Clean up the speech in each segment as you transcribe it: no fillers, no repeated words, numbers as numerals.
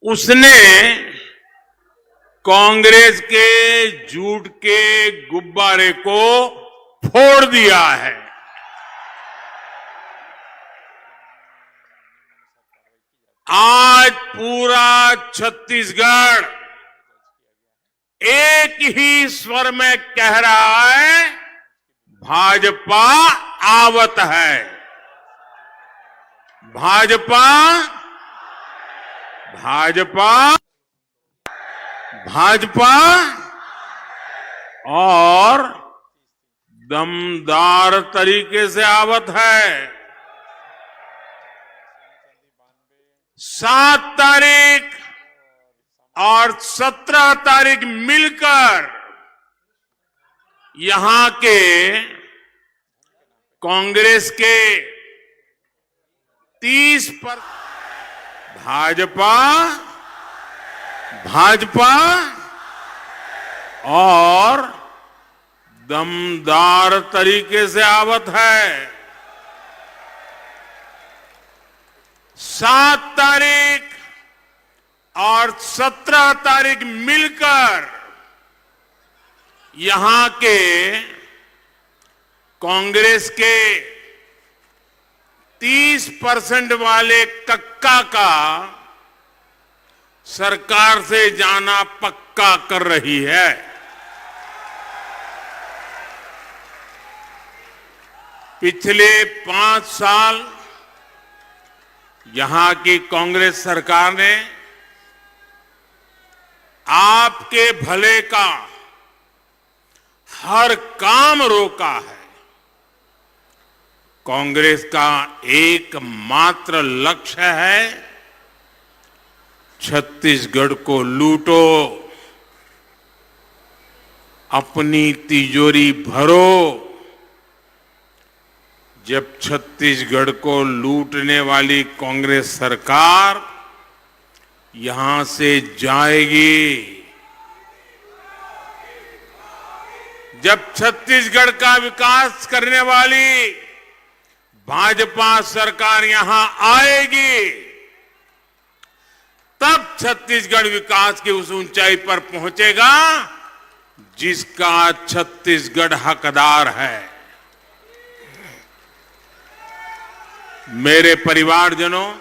उसने कांग्रेस के झूठ के गुब्बारे को फोड़ दिया है। आज पूरा छत्तीसगढ़ एक ही स्वर में कह रहा है, भाजपा आवत है। भाजपा भाजपा भाजपा और दमदार तरीके से आवत है। 7 तारीख और 17 तारीख मिलकर यहां के कांग्रेस के 30 पर भाजपा और दमदार तरीके से आवत है। 7 तारीख और 17 तारीख मिलकर यहां के कांग्रेस के 30% वाले कक्का का सरकार से जाना पक्का कर रही है। पिछले 5 साल यहां की कांग्रेस सरकार ने आपके भले का हर काम रोका है। कांग्रेस का एकमात्र लक्ष्य है, छत्तीसगढ़ को लूटो, अपनी तिजोरी भरो। जब छत्तीसगढ़ को लूटने वाली कांग्रेस सरकार यहां से जाएगी, जब छत्तीसगढ़ का विकास करने वाली भाजपा सरकार यहां आएगी, तब छत्तीसगढ़ विकास की उस ऊंचाई पर पहुंचेगा जिसका छत्तीसगढ़ हकदार है। मेरे परिवारजनों,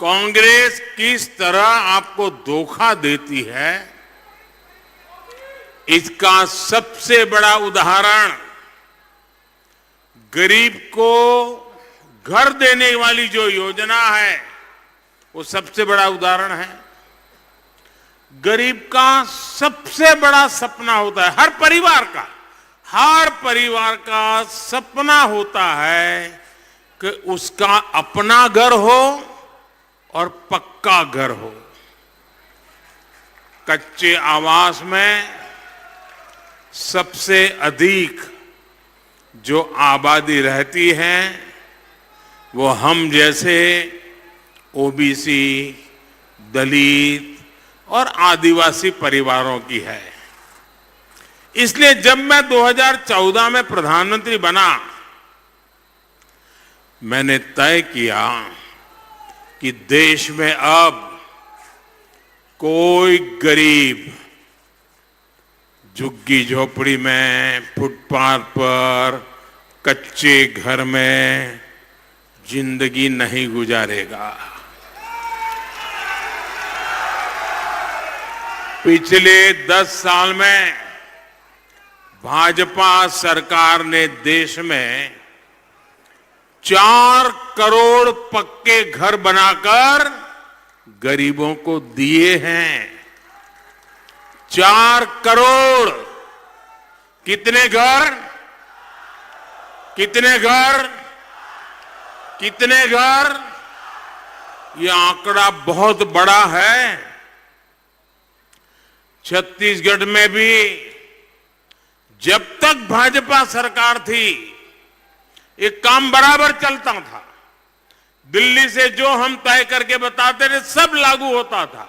कांग्रेस किस तरह आपको धोखा देती है, इसका सबसे बड़ा उदाहरण गरीब को घर देने वाली जो योजना है, वो सबसे बड़ा उदाहरण है। गरीब का सबसे बड़ा सपना होता है, हर परिवार का सपना होता है कि उसका अपना घर हो और पक्का घर हो। कच्चे आवास में सबसे अधिक जो आबादी रहती है वो हम जैसे ओबीसी, दलित और आदिवासी परिवारों की है। इसलिए जब मैं 2014 में प्रधानमंत्री बना, मैंने तय किया कि देश में अब कोई गरीब झुग्गी झोपड़ी में, फुटपाथ पर, कच्चे घर में जिंदगी नहीं गुजारेगा। पिछले 10 साल में भाजपा सरकार ने देश में 4 करोड़ पक्के घर बनाकर गरीबों को दिए हैं। 4 करोड़। कितने घर? कितने घर? कितने घर? ये आंकड़ा बहुत बड़ा है। छत्तीसगढ़ में भी जब तक भाजपा सरकार थी, ये काम बराबर चलता था। दिल्ली से जो हम तय करके बताते थे सब लागू होता था।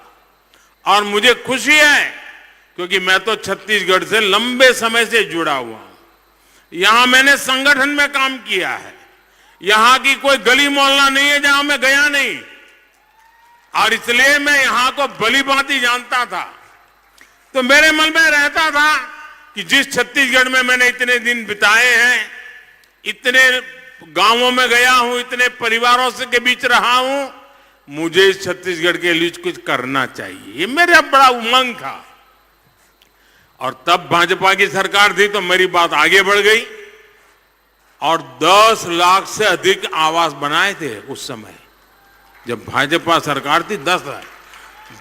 और मुझे खुशी है क्योंकि मैं तो छत्तीसगढ़ से लंबे समय से जुड़ा हुआ हूं। यहां मैंने संगठन में काम किया है। यहां की कोई गली मोहल्ला नहीं है जहां मैं गया नहीं। और इसलिए मैं यहां को भली भांति जानता था। तो मेरे मन में रहता था कि जिस छत्तीसगढ़ में मैंने इतने दिन बिताए हैं, इतने गांवों में गया हूं, इतने परिवारों से के बीच रहा हूं, मुझे इस छत्तीसगढ़ के लिए कुछ करना चाहिए, ये मेरा बड़ा उमंग था। और तब भाजपा की सरकार थी तो मेरी बात आगे बढ़ गई और 10 लाख से अधिक आवास बनाए थे उस समय जब भाजपा सरकार थी। 10 लाख।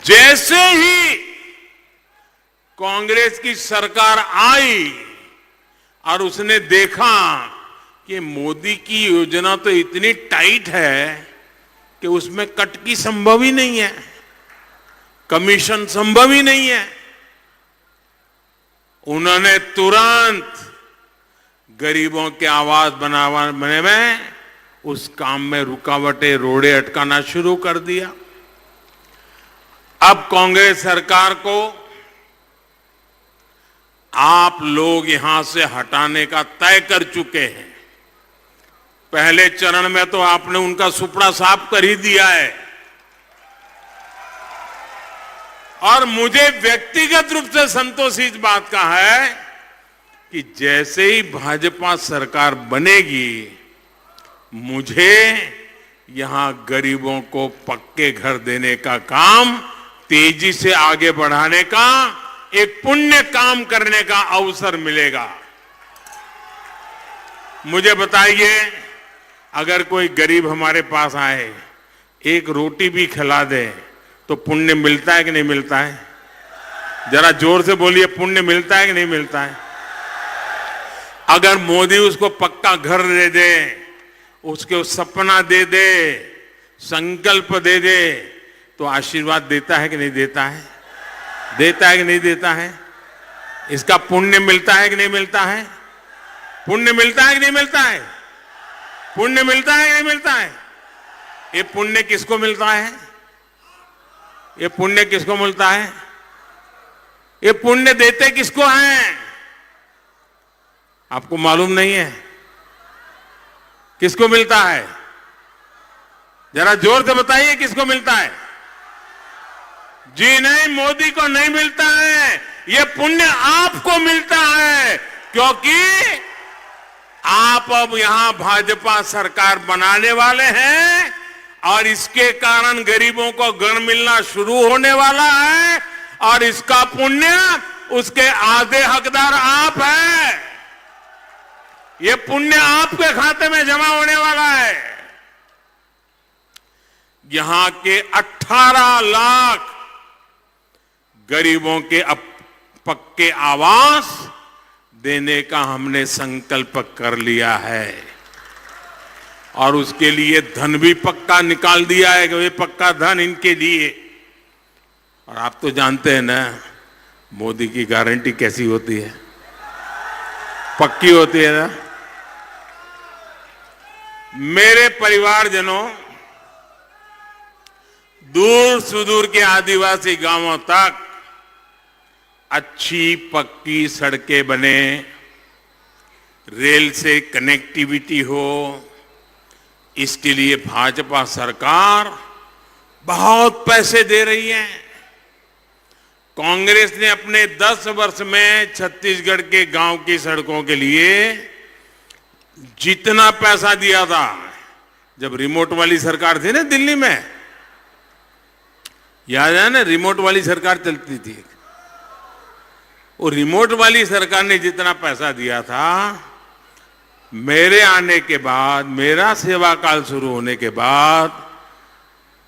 जैसे ही कांग्रेस की सरकार आई और उसने देखा कि मोदी की योजना तो इतनी टाइट है कि उसमें कटकी संभव ही नहीं है, कमीशन संभव ही नहीं है, उन्होंने तुरंत गरीबों के आवास बनाने में उस काम में रुकावटें, रोड़े अटकाना शुरू कर दिया। अब कांग्रेस सरकार को आप लोग यहां से हटाने का तय कर चुके हैं। पहले चरण में तो आपने उनका सुपड़ा साफ कर ही दिया है और मुझे व्यक्तिगत रूप से संतोष इस बात का है कि जैसे ही भाजपा सरकार बनेगी, मुझे यहां गरीबों को पक्के घर देने का काम तेजी से आगे बढ़ाने का, एक पुण्य काम करने का अवसर मिलेगा। मुझे बताइए, अगर कोई गरीब हमारे पास आए, एक रोटी भी खिला दे तो पुण्य मिलता है कि नहीं मिलता है? जरा जोर से बोलिए, पुण्य मिलता है कि नहीं मिलता है? अगर मोदी उसको पक्का घर दे दे, उसको सपना दे दे, संकल्प दे दे, तो आशीर्वाद देता है कि नहीं देता है? देता है कि नहीं देता है? इसका पुण्य मिलता है कि नहीं मिलता है? पुण्य मिलता है कि नहीं मिलता है? पुण्य मिलता है कि नहीं मिलता है? ये पुण्य किसको मिलता है? ये पुण्य किसको मिलता है? ये पुण्य देते किसको हैं? आपको मालूम नहीं है? किसको मिलता है? जरा जोर से बताइए, किसको मिलता है? जी नहीं, मोदी को नहीं मिलता है, ये पुण्य आपको मिलता है, क्योंकि आप अब यहां भाजपा सरकार बनाने वाले हैं और इसके कारण गरीबों को घर मिलना शुरू होने वाला है और इसका पुण्य, उसके आधे हकदार आप हैं। ये पुण्य आपके खाते में जमा होने वाला है। यहां के 18 लाख गरीबों के पक्के आवास देने का हमने संकल्प कर लिया है और उसके लिए धन भी पक्का निकाल दिया है कि ये पक्का धन इनके लिए। और आप तो जानते हैं ना, मोदी की गारंटी कैसी होती है, पक्की होती है ना। मेरे परिवारजनों, दूर सुदूर के आदिवासी गांवों तक अच्छी पक्की सड़कें बने, रेल से कनेक्टिविटी हो, इसके लिए भाजपा सरकार बहुत पैसे दे रही है। कांग्रेस ने अपने 10 वर्ष में छत्तीसगढ़ के गांव की सड़कों के लिए जितना पैसा दिया था, जब रिमोट वाली सरकार थी ना दिल्ली में, याद है ना, रिमोट वाली सरकार चलती थी, वो रिमोट वाली सरकार ने जितना पैसा दिया था, मेरे आने के बाद, मेरा सेवा काल शुरू होने के बाद,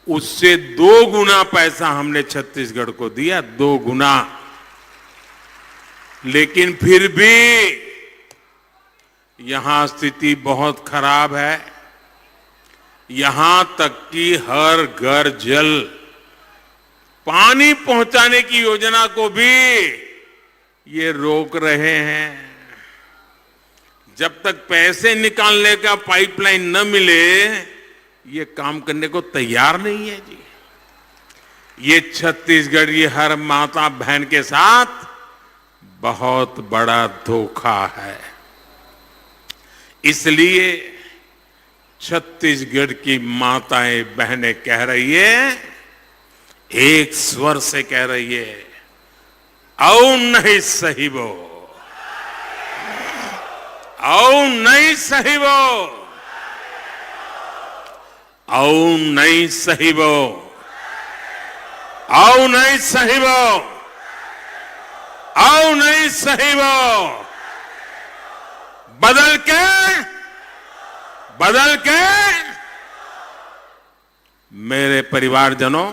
उससे 2 गुना पैसा हमने छत्तीसगढ़ को दिया, 2 गुना। लेकिन फिर भी यहां स्थिति बहुत खराब है। यहां तक कि हर घर जल, पानी पहुंचाने की योजना को भी ये रोक रहे हैं। जब तक पैसे निकालने का पाइपलाइन न मिले, ये काम करने को तैयार नहीं है जी। ये छत्तीसगढ़, ये हर माता बहन के साथ बहुत बड़ा धोखा है। इसलिए छत्तीसगढ़ की माताएं बहनें कह रही है एक स्वर से कह रही है, औ नहीं सही वो, औ नहीं सही वो, औ नहीं सही वो, औ नहीं सही वो, औ नहीं सही वो। बदल के मेरे परिवारजनों,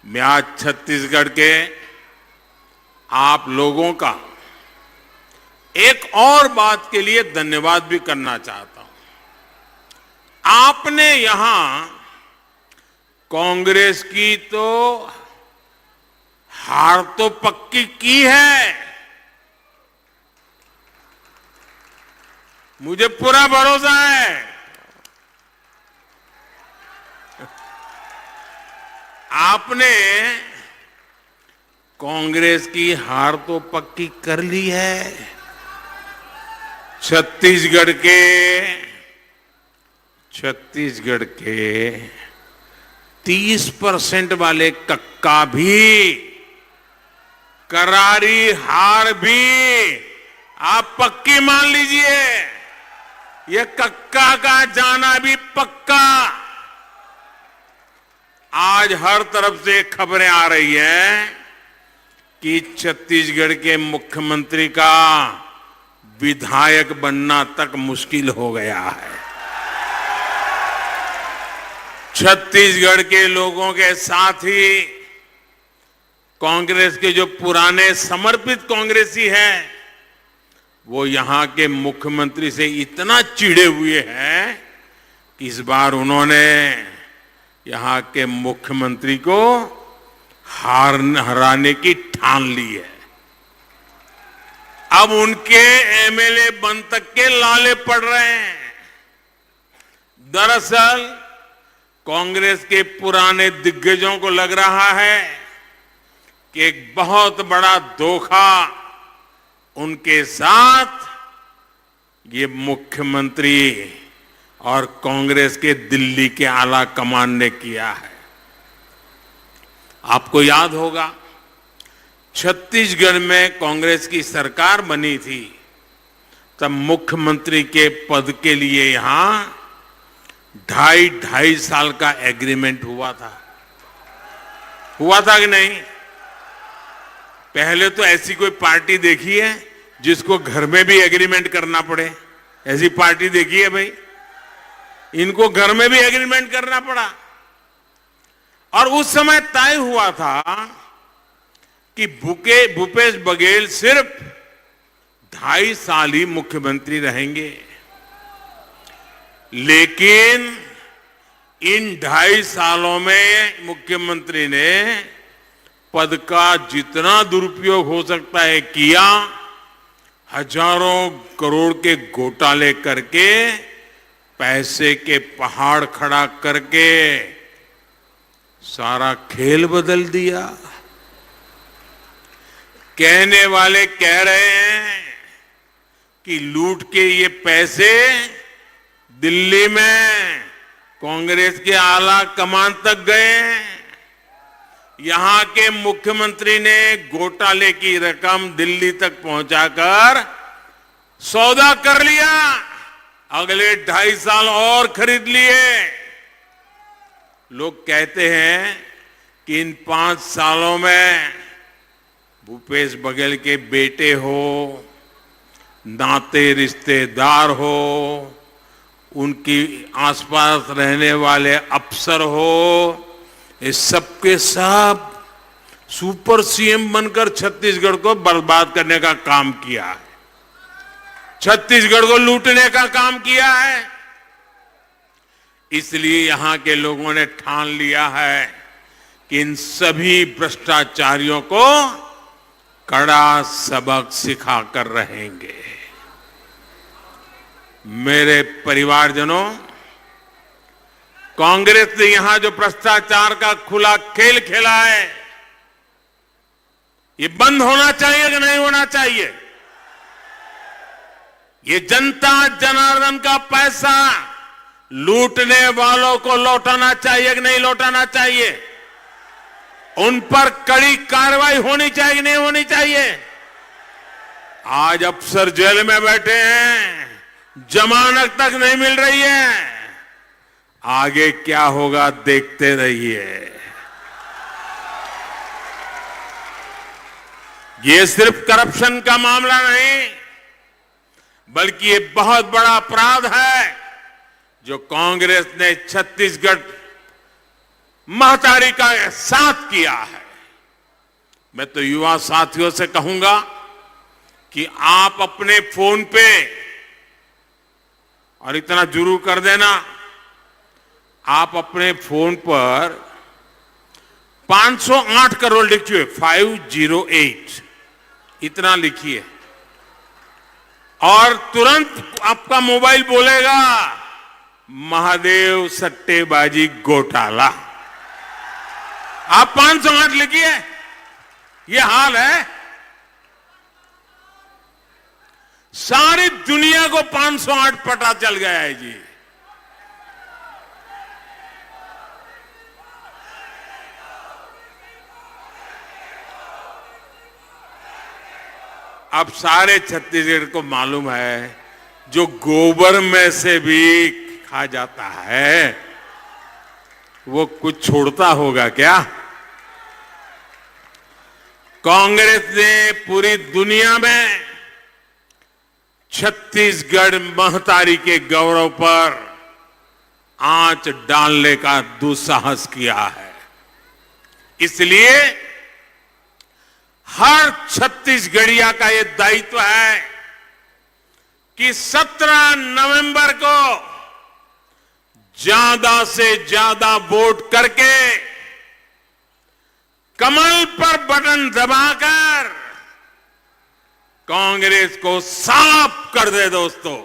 मैं आज छत्तीसगढ़ के आप लोगों का एक और बात के लिए धन्यवाद भी करना चाहता हूं। आपने यहां कांग्रेस की तो हार तो पक्की की है, मुझे पूरा भरोसा है। आपने कांग्रेस की हार तो पक्की कर ली है। छत्तीसगढ़ के 30% वाले कक्का भी, करारी हार भी आप पक्की मान लीजिए। ये कक्का का जाना भी पक्का। आज हर तरफ से खबरें आ रही हैं कि छत्तीसगढ़ के मुख्यमंत्री का विधायक बनना तक मुश्किल हो गया है। छत्तीसगढ़ के लोगों के साथ ही कांग्रेस के जो पुराने समर्पित कांग्रेसी हैं, वो यहां के मुख्यमंत्री से इतना चिढ़े हुए हैं कि इस बार उन्होंने यहां के मुख्यमंत्री को हराने की ठान ली है। अब उनके एमएलए बन तक के लाले पड़ रहे हैं। दरअसल कांग्रेस के पुराने दिग्गजों को लग रहा है कि एक बहुत बड़ा धोखा उनके साथ ये मुख्यमंत्री और कांग्रेस के दिल्ली के आला कमान ने किया है। आपको याद होगा, छत्तीसगढ़ में कांग्रेस की सरकार बनी थी, तब मुख्यमंत्री के पद के लिए यहां 2.5 साल का एग्रीमेंट हुआ था कि नहीं? पहले तो ऐसी कोई पार्टी देखी है जिसको घर में भी एग्रीमेंट करना पड़े? ऐसी पार्टी देखी है भाई? इनको घर में भी एग्रीमेंट करना पड़ा। और उस समय तय हुआ था कि भूपेश बघेल सिर्फ 2.5 साल ही मुख्यमंत्री रहेंगे। लेकिन इन 2.5 सालों में मुख्यमंत्री ने पद का जितना दुरुपयोग हो सकता है किया। हजारों करोड़ के घोटाले करके, पैसे के पहाड़ खड़ा करके सारा खेल बदल दिया। कहने वाले कह रहे हैं कि लूट के ये पैसे दिल्ली में कांग्रेस के आला कमान तक गए। यहां के मुख्यमंत्री ने घोटाले की रकम दिल्ली तक पहुंचाकर सौदा कर लिया, अगले 2.5 साल और खरीद लिए। लोग कहते हैं कि इन 5 सालों में भूपेश बघेल के बेटे हो, नाते रिश्तेदार हो, उनकी आसपास रहने वाले अफसर हो, ये सबके सब सुपर सीएम बनकर छत्तीसगढ़ को बर्बाद करने का काम किया है, छत्तीसगढ़ को लूटने का काम किया है। इसलिए यहां के लोगों ने ठान लिया है कि इन सभी भ्रष्टाचारियों को कड़ा सबक सिखाकर रहेंगे। मेरे परिवारजनों, कांग्रेस ने यहां जो भ्रष्टाचार का खुला खेल खेला है, ये बंद होना चाहिए कि नहीं होना चाहिए? ये जनता जनार्दन का पैसा लूटने वालों को लौटाना चाहिए कि नहीं लौटाना चाहिए? उन पर कड़ी कार्रवाई होनी चाहिए कि नहीं होनी चाहिए? आज अफसर जेल में बैठे हैं, जमानत तक नहीं मिल रही है। आगे क्या होगा देखते रहिए। ये सिर्फ करप्शन का मामला नहीं, बल्कि ये बहुत बड़ा अपराध है जो कांग्रेस ने छत्तीसगढ़ महतारी का साथ किया है। मैं तो युवा साथियों से कहूंगा कि आप अपने फोन पे, और इतना जरूर कर देना, आप अपने फोन पर 508 करोड़ लिखिए, 508 इतना लिखिए, और तुरंत आपका मोबाइल बोलेगा महादेव सट्टेबाजी घोटाला। आप 508 लिखिए, ये हाल है। सारी दुनिया को 508 पता चल गया है जी। अब सारे छत्तीसगढ़ को मालूम है, जो गोबर में से भी खा जाता है वो कुछ छोड़ता होगा क्या? कांग्रेस ने पूरी दुनिया में छत्तीसगढ़ महतारी के गौरव पर आंच डालने का दुस्साहस किया है। इसलिए हर छत्तीसगढ़िया का यह दायित्व है कि 17 नवंबर को ज्यादा से ज्यादा वोट करके कमल पर बटन दबाकर कांग्रेस को साफ कर दे। दोस्तों,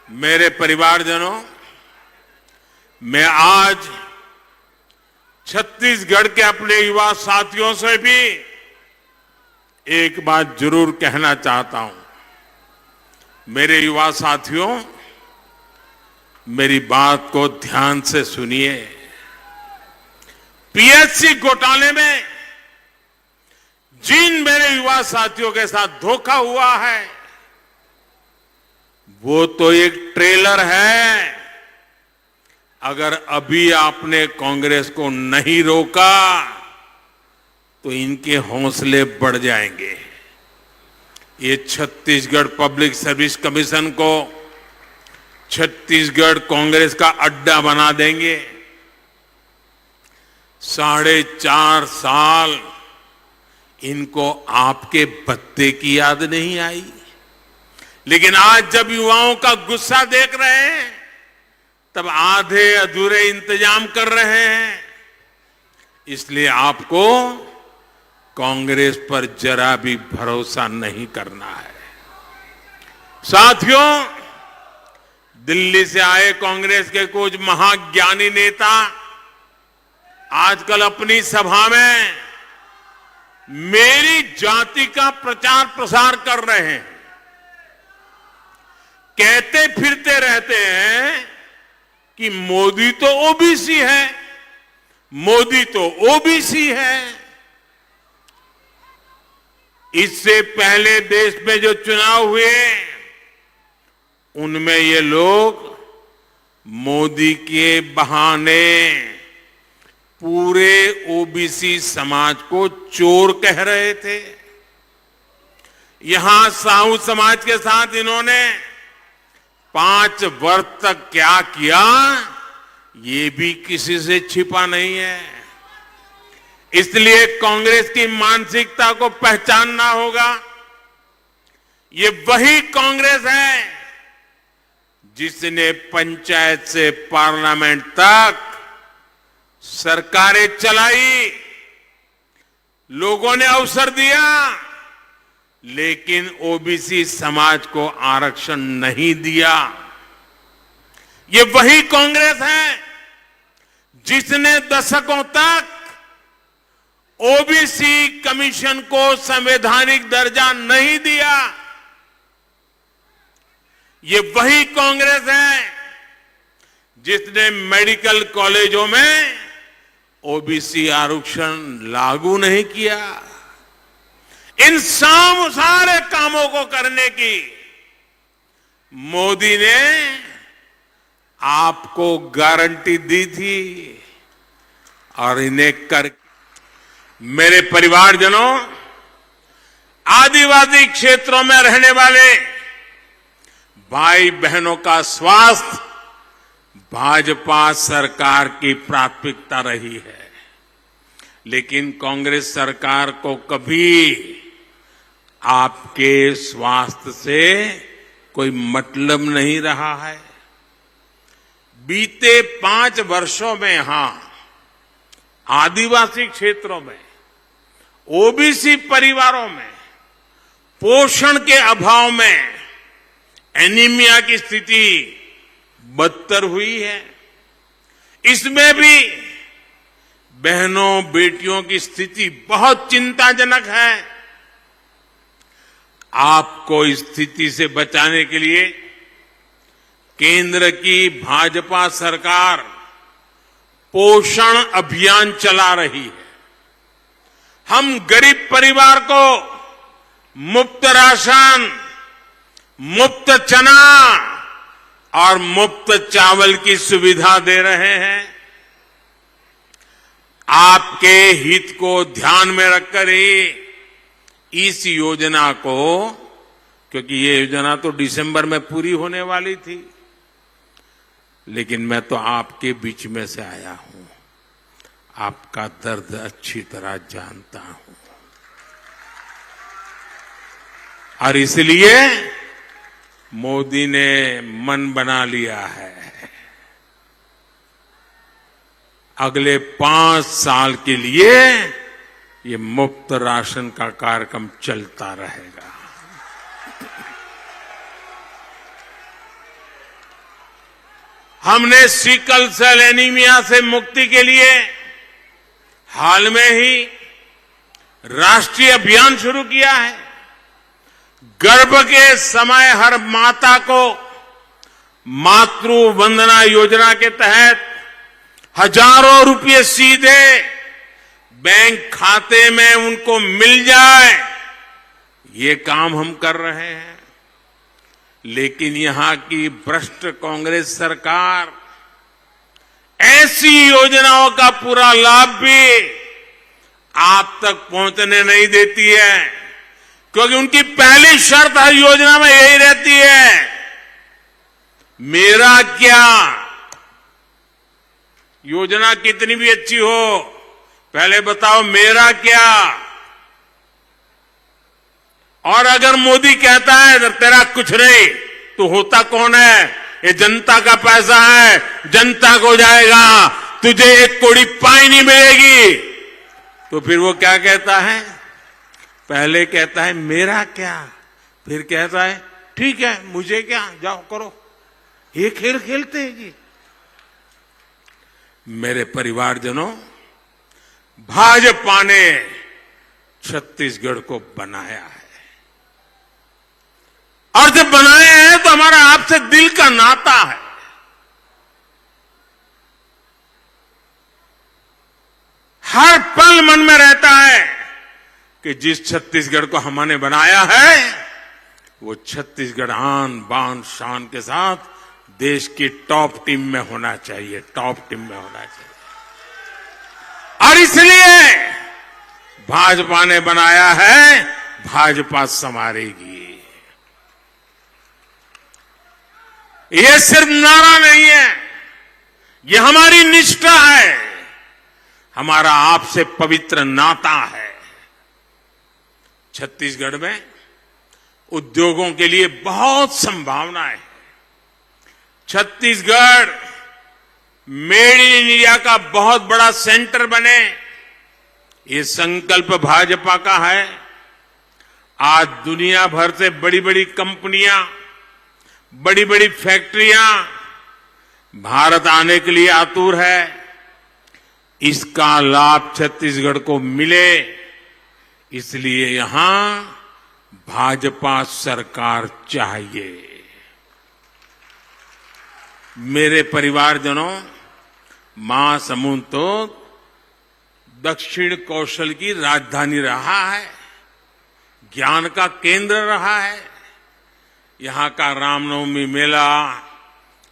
मेरे परिवारजनों, मैं आज छत्तीसगढ़ के अपने युवा साथियों से भी एक बात जरूर कहना चाहता हूं। मेरे युवा साथियों, मेरी बात को ध्यान से सुनिए। पीएचसी घोटाले में जिन मेरे युवा साथियों के साथ धोखा हुआ है, वो तो एक ट्रेलर है। अगर अभी आपने कांग्रेस को नहीं रोका तो इनके हौसले बढ़ जाएंगे। ये छत्तीसगढ़ पब्लिक सर्विस कमीशन को छत्तीसगढ़ कांग्रेस का अड्डा बना देंगे। 4.5 साल इनको आपके भत्ते की याद नहीं आई, लेकिन आज जब युवाओं का गुस्सा देख रहे हैं तब आधे अधूरे इंतजाम कर रहे हैं। इसलिए आपको कांग्रेस पर जरा भी भरोसा नहीं करना है। साथियों, दिल्ली से आए कांग्रेस के कुछ महाज्ञानी नेता आजकल अपनी सभा में मेरी जाति का प्रचार प्रसार कर रहे हैं। कहते फिरते रहते हैं कि मोदी तो ओबीसी है, मोदी तो ओबीसी है। इससे पहले देश में जो चुनाव हुए उनमें ये लोग मोदी के बहाने पूरे ओबीसी समाज को चोर कह रहे थे। यहां साहू समाज के साथ इन्होंने 5 वर्ष तक क्या किया, ये भी किसी से छिपा नहीं है। इसलिए कांग्रेस की मानसिकता को पहचानना होगा। ये वही कांग्रेस है जिसने पंचायत से पार्लियामेंट तक सरकारें चलाई, लोगों ने अवसर दिया, लेकिन ओबीसी समाज को आरक्षण नहीं दिया। ये वही कांग्रेस है जिसने दशकों तक ओबीसी कमीशन को संवैधानिक दर्जा नहीं दिया, ये वही कांग्रेस है जिसने मेडिकल कॉलेजों में ओबीसी आरक्षण लागू नहीं किया। इन सारे कामों को करने की मोदी ने आपको गारंटी दी थी और इन्हें कर। मेरे परिवारजनों, आदिवासी क्षेत्रों में रहने वाले भाई बहनों का स्वास्थ्य भाजपा सरकार की प्राथमिकता रही है, लेकिन कांग्रेस सरकार को कभी आपके स्वास्थ्य से कोई मतलब नहीं रहा है। बीते 5 वर्षों में यहां आदिवासी क्षेत्रों में, ओबीसी परिवारों में पोषण के अभाव में एनीमिया की स्थिति बदतर हुई है। इसमें भी बहनों बेटियों की स्थिति बहुत चिंताजनक है। आपको इस स्थिति से बचाने के लिए केंद्र की भाजपा सरकार पोषण अभियान चला रही है। हम गरीब परिवार को मुफ्त राशन, मुफ्त चना और मुफ्त चावल की सुविधा दे रहे हैं। आपके हित को ध्यान में रखकर ही इस योजना को, क्योंकि ये योजना तो दिसंबर में पूरी होने वाली थी, लेकिन मैं तो आपके बीच में से आया हूं, आपका दर्द अच्छी तरह जानता हूं और इसलिए मोदी ने मन बना लिया है, अगले 5 साल के लिए ये मुफ्त राशन का कार्यक्रम चलता रहेगा। हमने सिकल सेल एनीमिया से मुक्ति के लिए हाल में ही राष्ट्रीय अभियान शुरू किया है। गर्भ के समय हर माता को मातृ वंदना योजना के तहत हजारों रुपए सीधे बैंक खाते में उनको मिल जाए, ये काम हम कर रहे हैं। लेकिन यहां की भ्रष्ट कांग्रेस सरकार ऐसी योजनाओं का पूरा लाभ भी आप तक पहुंचने नहीं देती है, क्योंकि उनकी पहली शर्त हर योजना में यही रहती है, मेरा क्या। योजना कितनी भी अच्छी हो, पहले बताओ मेरा क्या। और अगर मोदी कहता है तेरा कुछ नहीं, तो होता कौन है? ये जनता का पैसा है, जनता को जाएगा, तुझे 1 कौड़ी पाई नहीं मिलेगी। तो फिर वो क्या कहता है? पहले कहता है मेरा क्या, फिर कहता है ठीक है मुझे क्या, जाओ करो। ये खेल खेलते हैं जी। मेरे परिवारजनों, भाजपा ने छत्तीसगढ़ को बनाया है, और जब बनाया है तो हमारा आपसे दिल का नाता है। हर पल मन में रहता है कि जिस छत्तीसगढ़ को हमने बनाया है वो छत्तीसगढ़ आन बान शान के साथ देश की टॉप टीम में होना चाहिए, टॉप टीम में होना चाहिए। और इसलिए भाजपा ने बनाया है, भाजपा संवारेगी। ये सिर्फ नारा नहीं है, ये हमारी निष्ठा है, हमारा आपसे पवित्र नाता है। छत्तीसगढ़ में उद्योगों के लिए बहुत संभावनाएं हैं। छत्तीसगढ़ मेड इन इंडिया का बहुत बड़ा सेंटर बने, ये संकल्प भाजपा का है। आज दुनिया भर से बड़ी बड़ी कंपनियां, बड़ी बड़ी फैक्ट्रियां भारत आने के लिए आतुर है। इसका लाभ छत्तीसगढ़ को मिले, इसलिए यहां भाजपा सरकार चाहिए। मेरे परिवारजनों, महासमुंद तो दक्षिण कौशल की राजधानी रहा है, ज्ञान का केंद्र रहा है। यहां का रामनवमी मेला,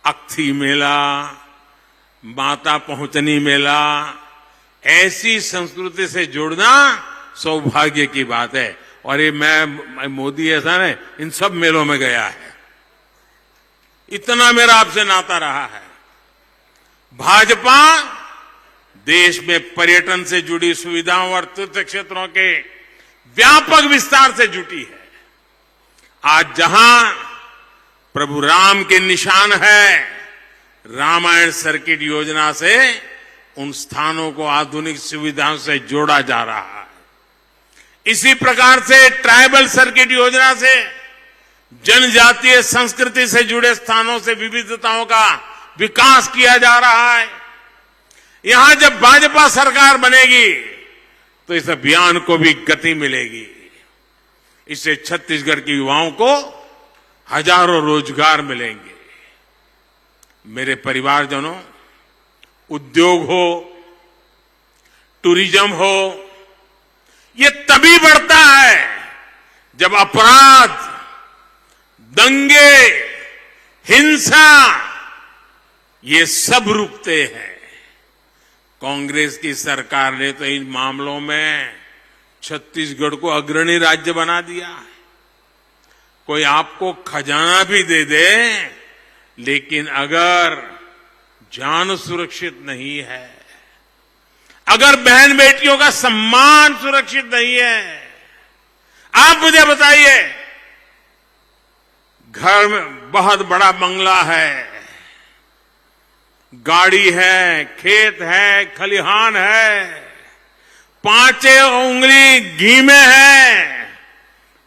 अक्थी मेला, माता पहुंचनी मेला, ऐसी संस्कृति से जुड़ना सौभाग्य की बात है। और ये मैं मोदी ऐसा ने इन सब मेलों में गया है, इतना मेरा आपसे नाता रहा है। भाजपा देश में पर्यटन से जुड़ी सुविधाओं और तीर्थ क्षेत्रों के व्यापक विस्तार से जुटी है। आज जहां प्रभु राम के निशान है, रामायण सर्किट योजना से उन स्थानों को आधुनिक सुविधाओं से जोड़ा जा रहा है। इसी प्रकार से ट्राइबल सर्किट योजना से जनजातीय संस्कृति से जुड़े स्थानों से विविधताओं का विकास किया जा रहा है। यहां जब भाजपा सरकार बनेगी तो इस अभियान को भी गति मिलेगी। इससे छत्तीसगढ़ के युवाओं को हजारों रोजगार मिलेंगे। मेरे परिवारजनों, उद्योग हो, टूरिज्म हो, ये तभी बढ़ता है जब अपराध, दंगे, हिंसा ये सब रुकते हैं। कांग्रेस की सरकार ने तो इन मामलों में छत्तीसगढ़ को अग्रणी राज्य बना दिया है। कोई आपको खजाना भी दे दे, लेकिन अगर जान सुरक्षित नहीं है, अगर बहन बेटियों का सम्मान सुरक्षित नहीं है, आप मुझे बताइए, घर में बहुत बड़ा बंगला है, गाड़ी है, खेत है, खलिहान है, पांचे उंगली घी में है,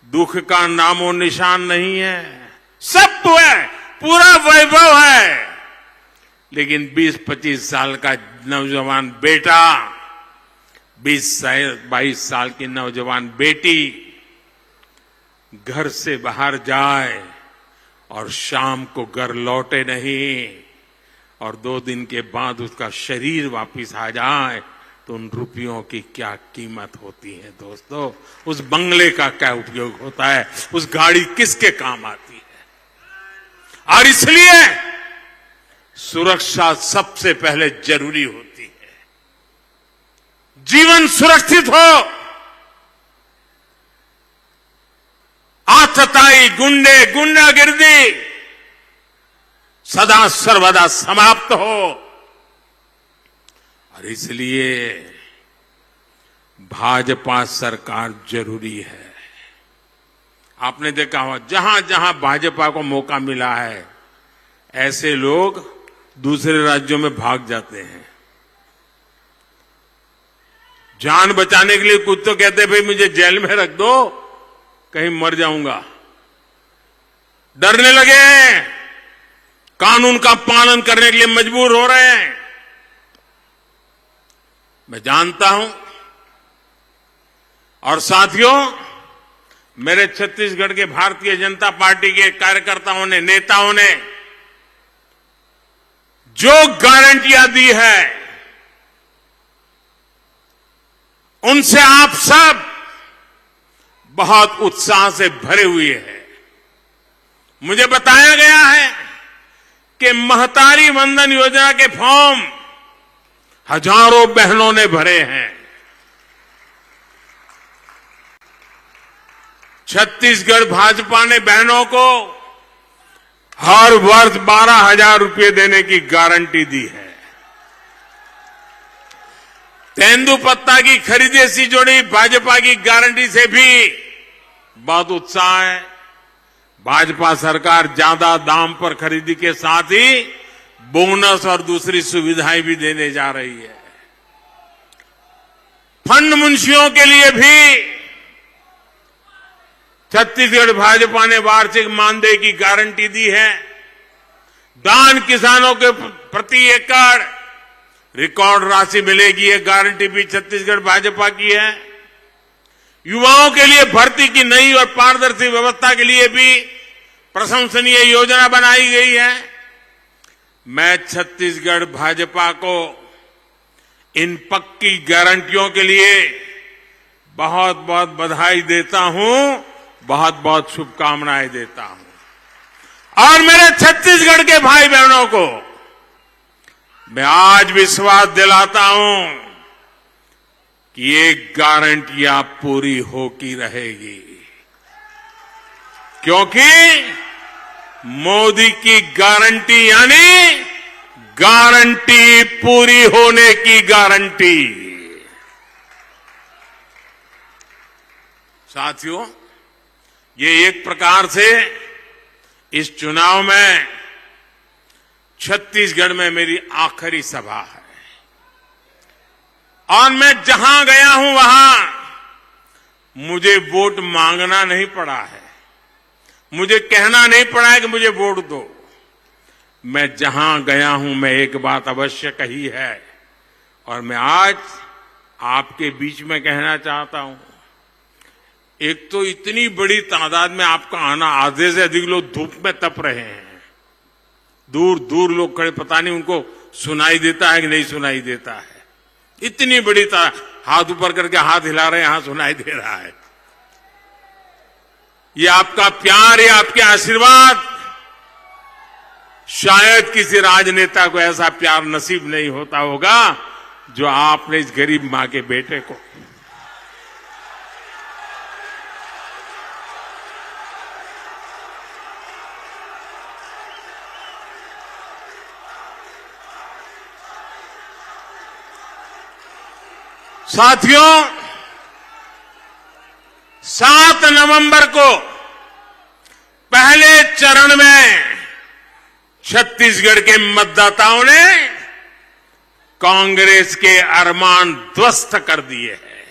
दुख का नामो निशान नहीं है, सब तो है, पूरा वैभव है, लेकिन 20-25 साल का नौजवान बेटा, 20-22 साल की नौजवान बेटी घर से बाहर जाए और शाम को घर लौटे नहीं, और 2 दिन के बाद उसका शरीर वापिस आ जाए, तो उन रुपयों की क्या कीमत होती है दोस्तों? उस बंगले का क्या उपयोग होता है? उस गाड़ी किसके काम आती है? और इसलिए सुरक्षा सबसे पहले जरूरी होती है। जीवन सुरक्षित हो, आतताई, गुंडागिर्दी सदा सर्वदा समाप्त हो। और इसलिए भाजपा सरकार जरूरी है। आपने देखा होगा, जहां जहां भाजपा को मौका मिला है, ऐसे लोग दूसरे राज्यों में भाग जाते हैं। जान बचाने के लिए कुछ तो कहते हैं, भाई मुझे जेल में रख दो, कहीं मर जाऊंगा। डरने लगे हैं, कानून का पालन करने के लिए मजबूर हो रहे हैं। मैं जानता हूं, और साथियों, मेरे छत्तीसगढ़ के भारतीय जनता पार्टी के कार्यकर्ताओं ने, नेताओं ने जो गारंटियां दी है, उनसे आप सब बहुत उत्साह से भरे हुए हैं। मुझे बताया गया है कि महतारी वंदन योजना के फॉर्म हजारों बहनों ने भरे हैं। छत्तीसगढ़ भाजपा ने बहनों को हर वर्ष 12,000 रुपये देने की गारंटी दी है। तेंदुपत्ता की खरीदी से जुड़ी भाजपा की गारंटी से भी बहुत उत्साह है। भाजपा सरकार ज्यादा दाम पर खरीदी के साथ ही बोनस और दूसरी सुविधाएं भी देने जा रही है। फंड मुंशियों के लिए भी छत्तीसगढ़ भाजपा ने वार्षिक मानदेय की गारंटी दी है। धान किसानों के प्रति एकड़ रिकॉर्ड राशि मिलेगी, ये गारंटी भी छत्तीसगढ़ भाजपा की है। युवाओं के लिए भर्ती की नई और पारदर्शी व्यवस्था के लिए भी प्रशंसनीय योजना बनाई गई है। मैं छत्तीसगढ़ भाजपा को इन पक्की गारंटियों के लिए बहुत बहुत बधाई देता हूं, बहुत बहुत शुभकामनाएं देता हूं। और मेरे छत्तीसगढ़ के भाई बहनों को मैं आज विश्वास दिलाता हूं कि ये गारंटियां पूरी होती रहेगी, क्योंकि मोदी की गारंटी यानी गारंटी पूरी होने की गारंटी। साथियों, ये एक प्रकार से इस चुनाव में छत्तीसगढ़ में मेरी आखिरी सभा है और मैं जहां गया हूं वहां मुझे वोट मांगना नहीं पड़ा है, मुझे कहना नहीं पड़ा है कि मुझे वोट दो। मैं जहां गया हूं मैं एक बात अवश्य कही है और मैं आज आपके बीच में कहना चाहता हूं। एक तो इतनी बड़ी तादाद में आपका आना, आधे से अधिक लोग धूप में तप रहे हैं, दूर दूर लोग खड़े, पता नहीं उनको सुनाई देता है कि नहीं सुनाई देता है। इतनी बड़ी हाथ ऊपर करके हाथ हिला रहे हैं, यहां सुनाई दे रहा है। ये आपका प्यार, ये आपके आशीर्वाद, शायद किसी राजनेता को ऐसा प्यार नसीब नहीं होता होगा जो आपने इस गरीब मां के बेटे को। साथियों, 7 नवंबर को पहले चरण में छत्तीसगढ़ के मतदाताओं ने कांग्रेस के अरमान ध्वस्त कर दिए हैं।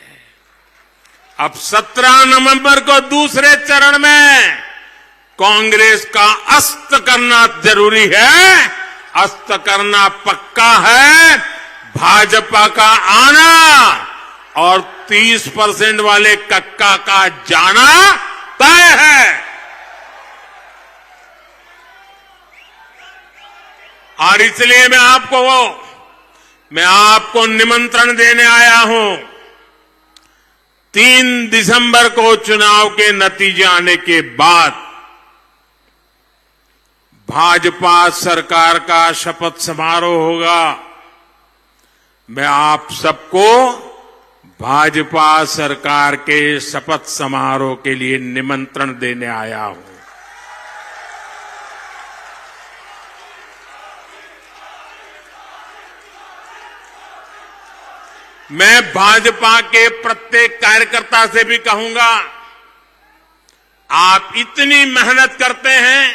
अब 17 नवंबर को दूसरे चरण में कांग्रेस का अस्त करना जरूरी है, अस्त करना पक्का है। भाजपा का आना और 30% वाले कक्का का जाना तय है। और इसलिए मैं आपको निमंत्रण देने आया हूं। 3 दिसंबर को चुनाव के नतीजे आने के बाद भाजपा सरकार का शपथ समारोह होगा। मैं आप सबको भाजपा सरकार के शपथ समारोह के लिए निमंत्रण देने आया हूं। मैं भाजपा के प्रत्येक कार्यकर्ता से भी कहूंगा, आप इतनी मेहनत करते हैं,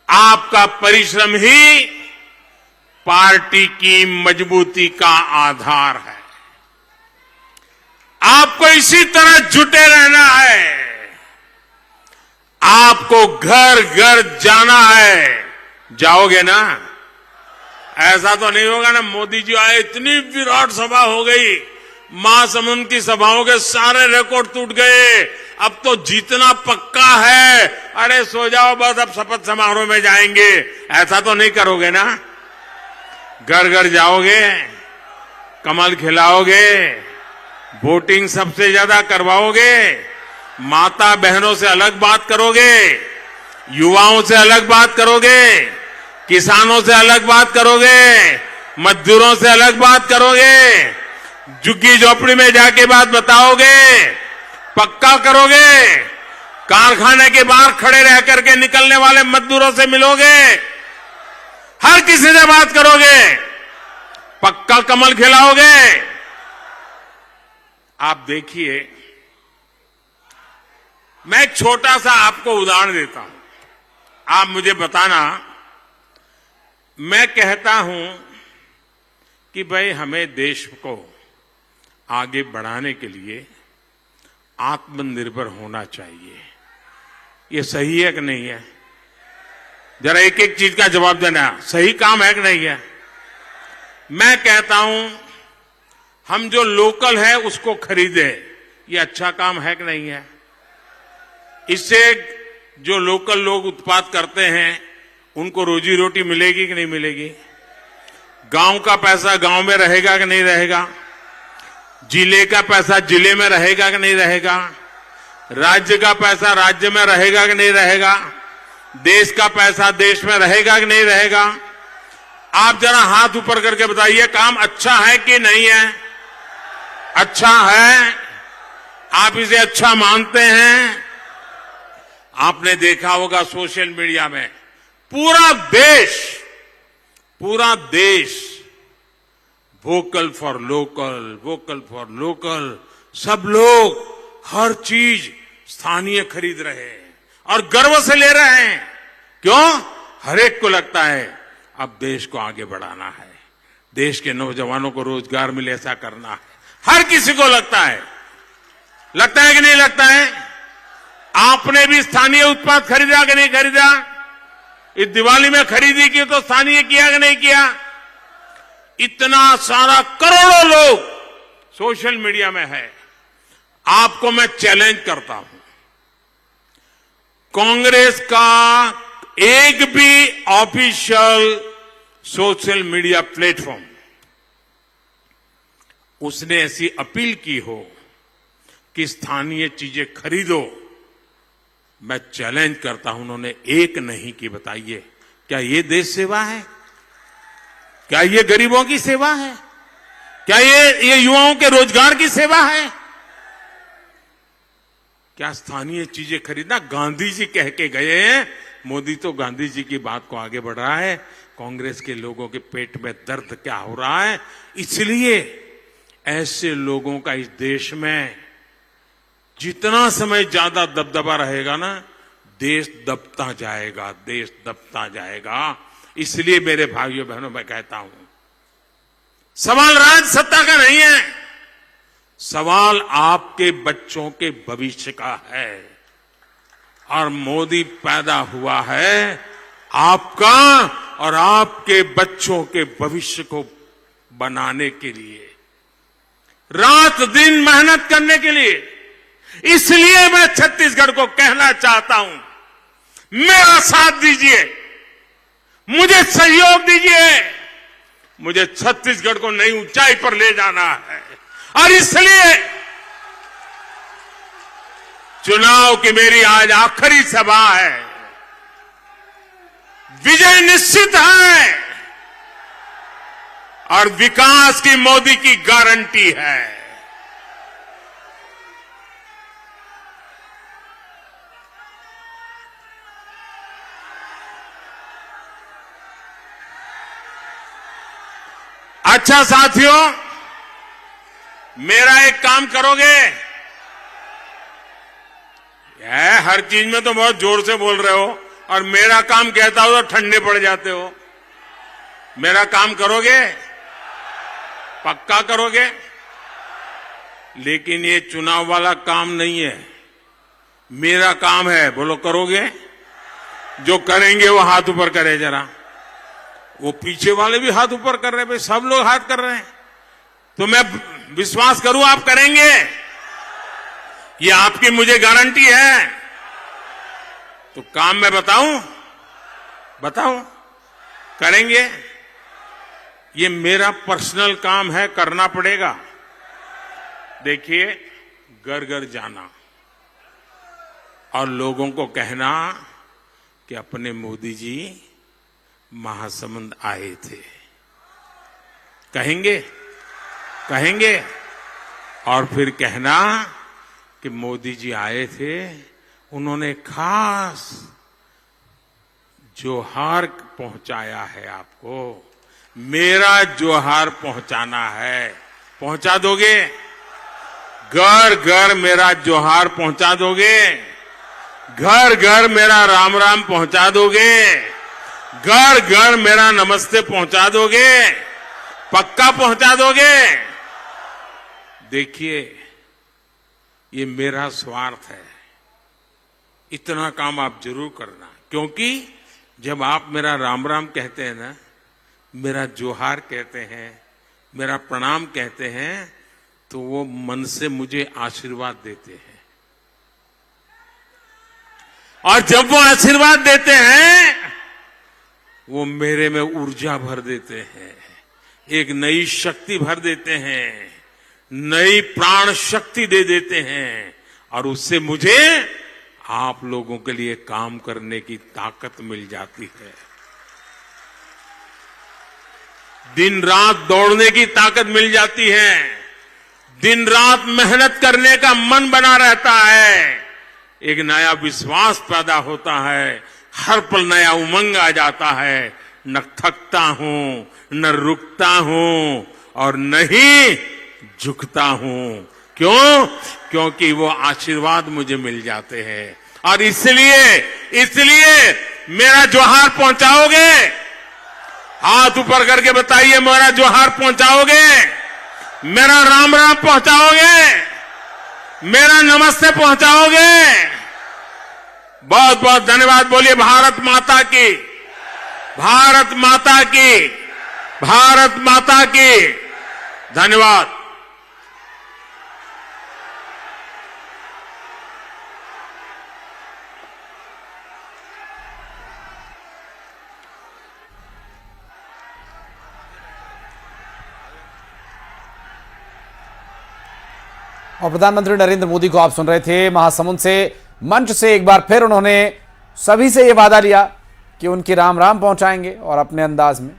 आपका परिश्रम ही पार्टी की मजबूती का आधार है। आपको इसी तरह जुटे रहना है, आपको घर घर जाना है। जाओगे ना? ऐसा तो नहीं होगा ना मोदी जी आए, इतनी विराट सभा हो गई, महासमुंद की सभाओं के सारे रिकॉर्ड टूट गए, अब तो जीतना पक्का है, अरे सो जाओ बस, अब शपथ समारोह में जाएंगे। ऐसा तो नहीं करोगे ना? घर घर जाओगे, कमल खिलाओगे, वोटिंग सबसे ज्यादा करवाओगे, माता बहनों से अलग बात करोगे, युवाओं से अलग बात करोगे, किसानों से अलग बात करोगे, मजदूरों से अलग बात करोगे, झुग्गी झोपड़ी में जाके बात बताओगे, पक्का करोगे, कारखाने के बाहर खड़े रह करके निकलने वाले मजदूरों से मिलोगे, हर किसी से बात करोगे, पक्का कमल खिलाओगे। आप देखिए, मैं एक छोटा सा आपको उदाहरण देता हूं, आप मुझे बताना। मैं कहता हूं कि भाई हमें देश को आगे बढ़ाने के लिए आत्मनिर्भर होना चाहिए। ये सही है कि नहीं है? जरा एक एक चीज का जवाब देना, सही काम है कि नहीं है? मैं कहता हूं हम जो लोकल है उसको खरीदे, ये अच्छा काम है कि नहीं है? इससे जो लोकल लोग उत्पाद करते हैं उनको रोजी रोटी मिलेगी कि नहीं मिलेगी? गांव का पैसा गांव में रहेगा कि नहीं रहेगा? जिले का पैसा जिले में रहेगा कि नहीं रहेगा? राज्य का पैसा राज्य में रहेगा कि नहीं रहेगा? देश का पैसा देश में रहेगा कि नहीं रहेगा? आप जरा हाथ ऊपर करके बताइए, काम अच्छा है कि नहीं है? अच्छा है। आप इसे अच्छा मानते हैं? आपने देखा होगा सोशल मीडिया में पूरा देश वोकल फॉर लोकल, सब लोग हर चीज स्थानीय खरीद रहे हैं और गर्व से ले रहे हैं। क्यों? हर एक को लगता है अब देश को आगे बढ़ाना है, देश के नौजवानों को रोजगार मिले, ऐसा करना है। हर किसी को लगता है कि नहीं लगता है? आपने भी स्थानीय उत्पाद खरीदा कि नहीं खरीदा? इस दिवाली में खरीदी की तो स्थानीय किया कि नहीं किया? इतना सारा करोड़ों लोग सोशल मीडिया में है। आपको मैं चैलेंज करता हूं, कांग्रेस का एक भी ऑफिशियल सोशल मीडिया प्लेटफॉर्म उसने ऐसी अपील की हो कि स्थानीय चीजें खरीदो, मैं चैलेंज करता हूं, उन्होंने एक नहीं की। बताइए, क्या ये देश सेवा है? क्या ये गरीबों की सेवा है? क्या ये युवाओं के रोजगार की सेवा है? क्या स्थानीय चीजें खरीदना? गांधी जी कह के गए हैं। मोदी तो गांधी जी की बात को आगे बढ़ रहा है। कांग्रेस के लोगों के पेट में दर्द क्या हो रहा है? इसलिए ऐसे लोगों का इस देश में जितना समय ज्यादा दबदबा रहेगा ना, देश दबता जाएगा। इसलिए मेरे भाइयों बहनों, मैं कहता हूं, सवाल राज सत्ता का नहीं है, सवाल आपके बच्चों के भविष्य का है। और मोदी पैदा हुआ है आपका और आपके बच्चों के भविष्य को बनाने के लिए, रात दिन मेहनत करने के लिए। इसलिए मैं छत्तीसगढ़ को कहना चाहता हूं, मेरा साथ दीजिए, मुझे सहयोग दीजिए, मुझे छत्तीसगढ़ को नई ऊंचाई पर ले जाना है। और इसलिए चुनाव की मेरी आज आखिरी सभा है। विजय निश्चित है और विकास की मोदी की गारंटी है। अच्छा साथियों, मेरा एक काम करोगे? हर चीज में तो बहुत जोर से बोल रहे हो और मेरा काम कहता हो तो ठंडे पड़ जाते हो। मेरा काम करोगे? पक्का करोगे? लेकिन ये चुनाव वाला काम नहीं है, मेरा काम है। बोलो, करोगे? जो करेंगे वो हाथ ऊपर करे जरा। वो पीछे वाले भी हाथ ऊपर कर रहे हैं, भाई सब लोग हाथ कर रहे हैं, तो मैं विश्वास करूं आप करेंगे? ये आपकी मुझे गारंटी है। तो काम मैं बताऊं? करेंगे? ये मेरा पर्सनल काम है, करना पड़ेगा। देखिए, घर घर जाना और लोगों को कहना कि अपने मोदी जी महासमुंद आए थे। कहेंगे और फिर कहना कि मोदी जी आए थे, उन्होंने खास जोहार पहुंचाया है आपको। मेरा जोहार पहुंचाना है, पहुंचा दोगे? घर घर मेरा जोहार पहुंचा दोगे? घर घर मेरा राम राम पहुंचा दोगे? घर घर मेरा नमस्ते पहुंचा दोगे? पक्का पहुंचा दोगे? देखिए, ये मेरा स्वार्थ है, इतना काम आप जरूर करना। क्योंकि जब आप मेरा राम राम कहते हैं ना, मेरा जोहार कहते हैं, मेरा प्रणाम कहते हैं, तो वो मन से मुझे आशीर्वाद देते हैं। और जब वो आशीर्वाद देते हैं वो मेरे में ऊर्जा भर देते हैं, एक नई शक्ति भर देते हैं, नई प्राण शक्ति दे देते हैं और उससे मुझे आप लोगों के लिए काम करने की ताकत मिल जाती है। दिन रात दौड़ने की ताकत मिल जाती है, दिन रात मेहनत करने का मन बना रहता है, एक नया विश्वास पैदा होता है, हर पल नया उमंग आ जाता है, न थकता हूं, न रुकता हूं और न ही झुकता हूं। क्यों? क्योंकि वो आशीर्वाद मुझे मिल जाते हैं। और इसलिए मेरा जोहार पहुंचाओगे? हाथ ऊपर करके बताइए, मेरा जोहार पहुंचाओगे? मेरा राम राम पहुंचाओगे? मेरा नमस्ते पहुंचाओगे? बहुत बहुत धन्यवाद। बोलिए भारत माता की, भारत माता की, भारत माता की। धन्यवाद। और प्रधानमंत्री नरेंद्र मोदी को आप सुन रहे थे। महासमुंद से मंच से एक बार फिर उन्होंने सभी से ये वादा लिया कि उनकी राम राम पहुंचाएंगे और अपने अंदाज में